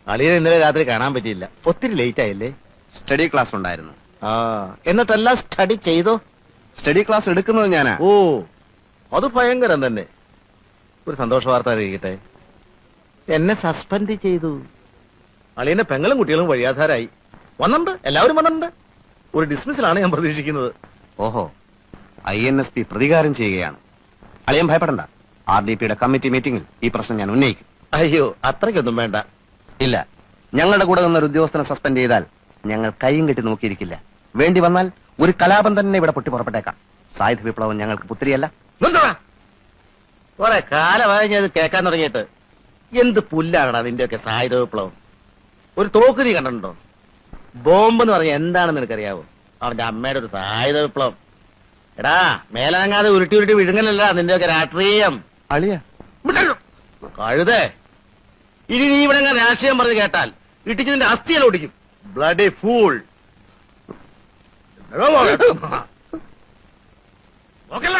അളിയെ ഇന്നലെ രാത്രി കാണാൻ പറ്റിയില്ല. ഒത്തിരി ലേറ്റ് ആയില്ലേ? സ്റ്റഡി ക്ലാസ് ഉണ്ടായിരുന്നു. ആ, എന്നിട്ടെല്ലാം സ്റ്റഡി ചെയ്തോ? സ്റ്റഡി ക്ലാസ് എടുക്കുന്നത് ഞാനാ. ഓ, അത് ഭയങ്കരം തന്നെ. ഒരു സന്തോഷ വാർത്ത അറിയിക്കട്ടെ, എന്നെ സസ്പെൻഡ് ചെയ്തു. അളിയന്റെ പെങ്ങളും കുട്ടികളും വഴിയാധാരായി. വന്നിട്ടുണ്ട്, എല്ലാവരും വന്നിട്ടുണ്ട്. ഒരു ഡിസ്മിസിലാണ് ഞാൻ പ്രതീക്ഷിക്കുന്നത്. ഓഹോ, INSP പ്രതികാരം ചെയ്യുകയാണ്. അളിയൻ ഭയപ്പെടണ്ട. RDPയുടെ കമ്മിറ്റി മീറ്റിംഗിൽ ഈ പ്രശ്നം ഞാൻ ഉന്നയിക്കും. അയ്യോ, അത്രയ്ക്കൊന്നും വേണ്ട. ഇല്ല, ഞങ്ങളുടെ കൂടെ നിന്നൊരു ഉദ്യോഗസ്ഥനെ സസ്പെൻഡ് ചെയ്താൽ ഞങ്ങൾ കൈയും കെട്ടി നോക്കിയിരിക്കില്ല. വേണ്ടി വന്നാൽ ഒരു കലാപം തന്നെ ഇവിടെ പൊട്ടി പുറപ്പെട്ടേക്കാം. സായുധ വിപ്ലവം ഞങ്ങൾക്ക് പുത്രിയല്ല. കുറെ കാലമായി ഞാൻ കേൾക്കാൻ തുടങ്ങിയിട്ട്. എന്ത് പുല്ലാണടാ നിന്റെയൊക്കെ സായുധ വിപ്ലവം? ഒരു തോക്ക് നീ കണ്ടിട്ടുണ്ടോ? ബോംബെന്ന് പറഞ്ഞ എന്താണെന്ന് നിനക്കറിയാവോ? അവന്റെ അമ്മയുടെ ഒരു സായുധ വിപ്ലവം. എടാ, മേലനങ്ങാതെ ഉരുട്ടി ഉരുട്ടി വിഴുങ്ങലല്ല നിന്റെയൊക്കെ രാഷ്ട്രീയം. അളിയ കഴുതേ, ഇനി നീ ഇവിടെ രാഷ്ട്രീയം പറഞ്ഞ് കേട്ടാൽ ഇട്ടിച്ച് നിന്റെ അസ്ഥിയിൽ ഓടിക്കും. Bloody fool. നോക്കല്ല